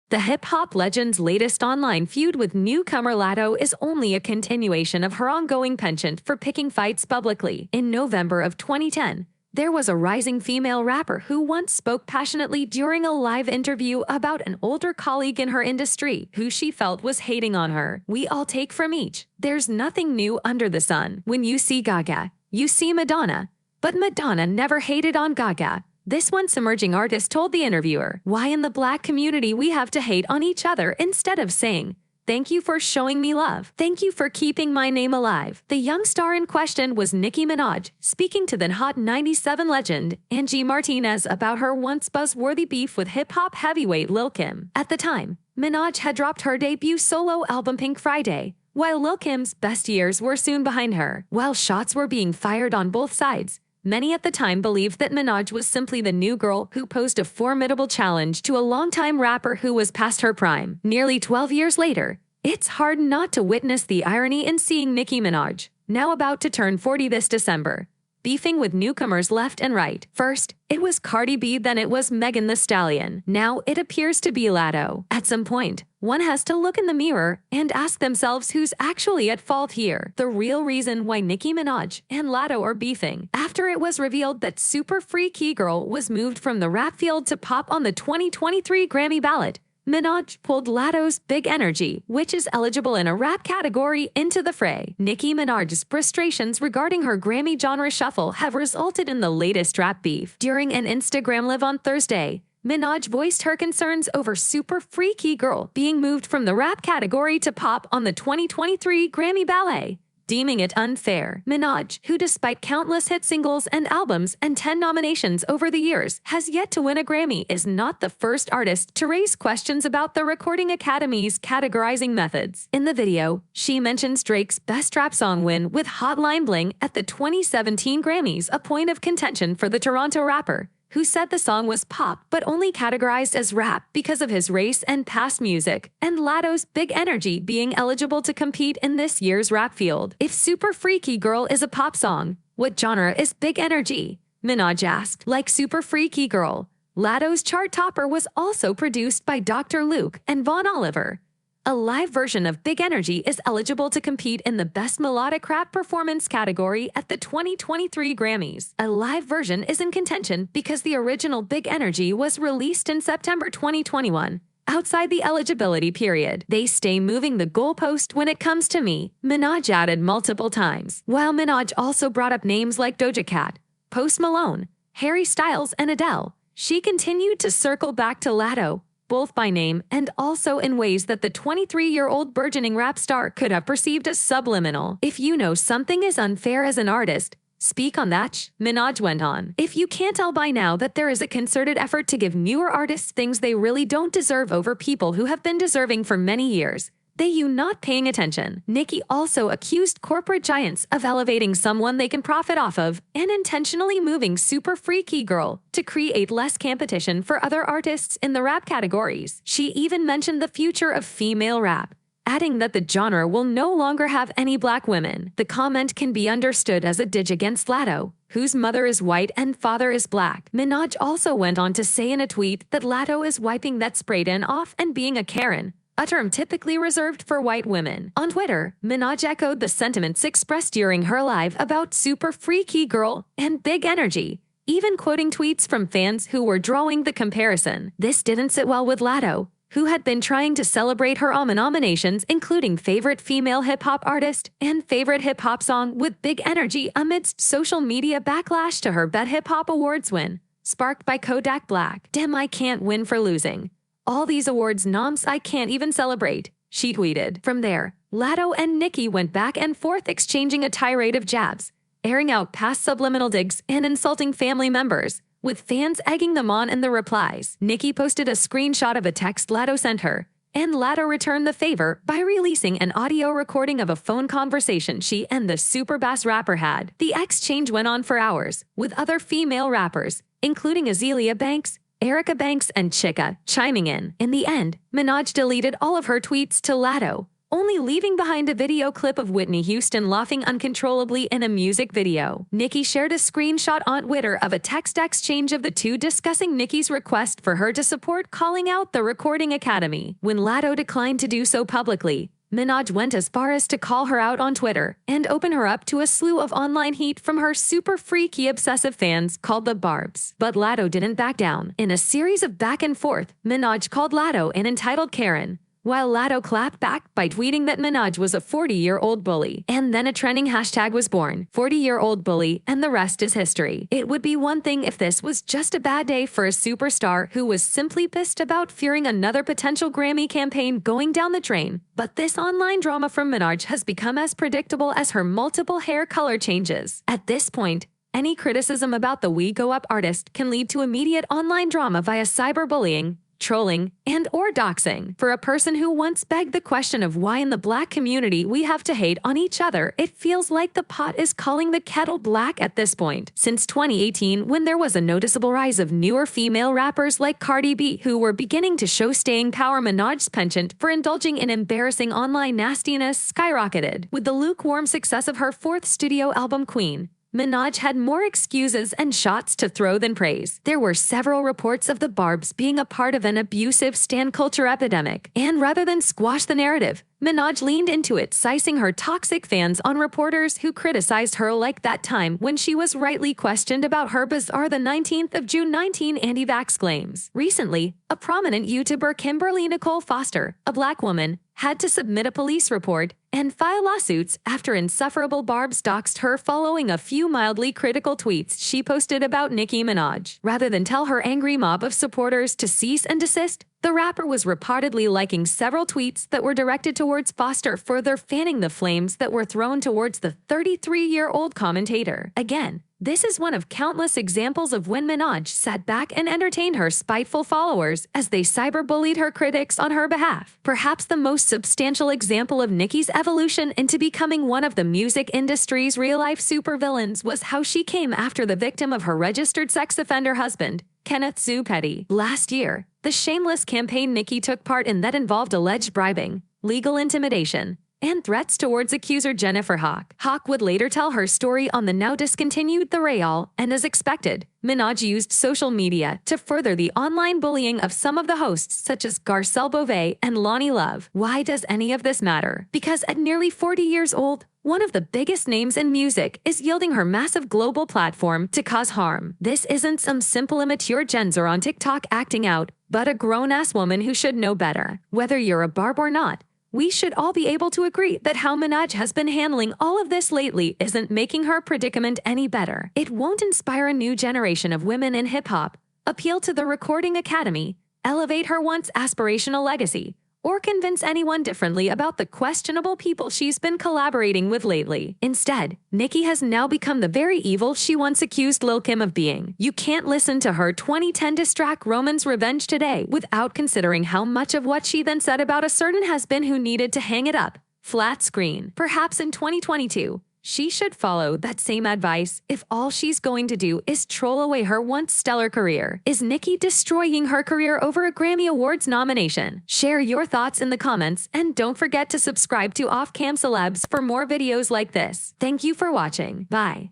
The hip-hop legend's latest online feud with newcomer Latto is only a continuation of her ongoing penchant for picking fights publicly. In November of 2010, there was a rising female rapper who once spoke passionately during a live interview about an older colleague in her industry who she felt was hating on her. "We all take from each. There's nothing new under the sun. When you see Gaga, you see Madonna. But Madonna never hated on Gaga." This once emerging artist told the interviewer, "Why in the black community we have to hate on each other instead of saying, 'Thank you for showing me love. Thank you for keeping my name alive.'" The young star in question was Nicki Minaj, speaking to the Hot 97 legend, Angie Martinez, about her once buzzworthy beef with hip-hop heavyweight Lil Kim. At the time, Minaj had dropped her debut solo album Pink Friday, while Lil Kim's best years were soon behind her. While shots were being fired on both sides, many at the time believed that Minaj was simply the new girl who posed a formidable challenge to a longtime rapper who was past her prime. Nearly 12 years later, it's hard not to witness the irony in seeing Nicki Minaj, now about to turn 40 this December, beefing with newcomers left and right. First, it was Cardi B, then it was Megan Thee Stallion. Now it appears to be Latto. At some point, one has to look in the mirror and ask themselves who's actually at fault here. The real reason why Nicki Minaj and Latto are beefing. After it was revealed that Super Freaky Girl was moved from the rap field to pop on the 2023 Grammy ballot, Minaj pulled Latto's Big Energy, which is eligible in a rap category, into the fray. Nicki Minaj's frustrations regarding her Grammy genre shuffle have resulted in the latest rap beef. During an Instagram Live on Thursday, Minaj voiced her concerns over Super Freaky Girl being moved from the rap category to pop on the 2023 Grammy ballot, deeming it unfair. Minaj, who despite countless hit singles and albums and 10 nominations over the years, has yet to win a Grammy, is not the first artist to raise questions about the Recording Academy's categorizing methods. In the video, she mentions Drake's Best Rap Song win with Hotline Bling at the 2017 Grammys, a point of contention for the Toronto rapper, who said the song was pop but only categorized as rap because of his race and past music, and Latto's Big Energy being eligible to compete in this year's rap field. If Super Freaky Girl is a pop song, what genre is Big Energy? Minaj asked. Like Super Freaky Girl, Latto's chart topper was also produced by Dr. Luke and Vaughn Oliver. A live version of Big Energy is eligible to compete in the Best Melodic Rap Performance category at the 2023 Grammys. A live version is in contention because the original Big Energy was released in September 2021, outside the eligibility period. "They stay moving the goalpost when it comes to me," Minaj added multiple times. While Minaj also brought up names like Doja Cat, Post Malone, Harry Styles, and Adele, she continued to circle back to Latto, both by name and also in ways that the 23-year-old burgeoning rap star could have perceived as subliminal. "If you know something is unfair as an artist, speak on that," Minaj went on. "If you can't tell by now that there is a concerted effort to give newer artists things they really don't deserve over people who have been deserving for many years, they you not paying attention." Nicki also accused corporate giants of elevating someone they can profit off of and intentionally moving Super Freaky Girl to create less competition for other artists in the rap categories. She even mentioned the future of female rap, adding that the genre will no longer have any black women. The comment can be understood as a dig against Latto, whose mother is white and father is black. Minaj also went on to say in a tweet that Latto is wiping that spray tan off and being a Karen, a term typically reserved for white women. On Twitter, Minaj echoed the sentiments expressed during her live about Super Freaky Girl and Big Energy, even quoting tweets from fans who were drawing the comparison. This didn't sit well with Latto, who had been trying to celebrate her nominations, including Favorite Female Hip-Hop Artist and Favorite Hip-Hop Song, with Big Energy amidst social media backlash to her Bet Hip Hop Awards win, sparked by Kodak Black. "Damn, I can't win for losing. All these awards noms I can't even celebrate," she tweeted. From there, Latto and Nicki went back and forth exchanging a tirade of jabs, airing out past subliminal digs and insulting family members, with fans egging them on in the replies. Nicki posted a screenshot of a text Latto sent her, and Latto returned the favor by releasing an audio recording of a phone conversation she and the super bass rapper had. The exchange went on for hours, with other female rappers, including Azealia Banks, Erica Banks, and Chika chiming in. In the end, Minaj deleted all of her tweets to Latto, only leaving behind a video clip of Whitney Houston laughing uncontrollably in a music video. Nicki shared a screenshot on Twitter of a text exchange of the two discussing Nicki's request for her to support calling out the Recording Academy. When Latto declined to do so publicly, Minaj went as far as to call her out on Twitter and open her up to a slew of online heat from her super freaky obsessive fans called the Barbs. But Latto didn't back down. In a series of back and forth, Minaj called Latto an entitled Karen, while Latto clapped back by tweeting that Minaj was a 40-year-old bully. And then a trending hashtag was born, 40-year-old bully, and the rest is history. It would be one thing if this was just a bad day for a superstar who was simply pissed about fearing another potential Grammy campaign going down the drain. But this online drama from Minaj has become as predictable as her multiple hair color changes. At this point, any criticism about the We Go Up artist can lead to immediate online drama via cyberbullying, trolling, and/or doxing. For a person who once begged the question of why in the Black community we have to hate on each other, it feels like the pot is calling the kettle black at this point. Since 2018, when there was a noticeable rise of newer female rappers like Cardi B who were beginning to show staying power, Minaj's penchant for indulging in embarrassing online nastiness skyrocketed. With the lukewarm success of her fourth studio album Queen, Minaj had more excuses and shots to throw than praise. There were several reports of the Barbs being a part of an abusive stan culture epidemic, and rather than squash the narrative, Minaj leaned into it, sizing her toxic fans on reporters who criticized her, like that time when she was rightly questioned about her bizarre the 19th of June 19 anti-vax claims. Recently, a prominent YouTuber, Kimberly Nicole Foster, a Black woman, had to submit a police report and file lawsuits after insufferable Barbs doxed her following a few mildly critical tweets she posted about Nicki Minaj. Rather than tell her angry mob of supporters to cease and desist, the rapper was reportedly liking several tweets that were directed towards Foster, further fanning the flames that were thrown towards the 33-year-old commentator. Again, this is one of countless examples of when Minaj sat back and entertained her spiteful followers as they cyberbullied her critics on her behalf. Perhaps the most substantial example of Nicki's evolution into becoming one of the music industry's real-life supervillains was how she came after the victim of her registered sex offender husband, Kenneth Sue Petty. Last year, the shameless campaign Nicki took part in that involved alleged bribing, legal intimidation, and threats towards accuser Jennifer Hawk. Hawk would later tell her story on the now discontinued The Real, and as expected, Minaj used social media to further the online bullying of some of the hosts such as Garcelle Beauvais and Lonnie Love. Why does any of this matter? Because at nearly 40 years old, one of the biggest names in music is yielding her massive global platform to cause harm. This isn't some simple immature Gen Zer on TikTok acting out, but a grown-ass woman who should know better. Whether you're a Barb or not, we should all be able to agree that how Minaj has been handling all of this lately isn't making her predicament any better. It won't inspire a new generation of women in hip-hop, appeal to the Recording Academy, elevate her once aspirational legacy, or convince anyone differently about the questionable people she's been collaborating with lately. Instead, Nicki has now become the very evil she once accused Lil' Kim of being. You can't listen to her 2010 diss track Roman's Revenge today without considering how much of what she then said about a certain has-been who needed to hang it up flat screen. Perhaps in 2022, she should follow that same advice if all she's going to do is troll away her once stellar career. Is Nicki destroying her career over a Grammy Awards nomination? Share your thoughts in the comments, and don't forget to subscribe to Off Cam Celebs for more videos like this. Thank you for watching. Bye.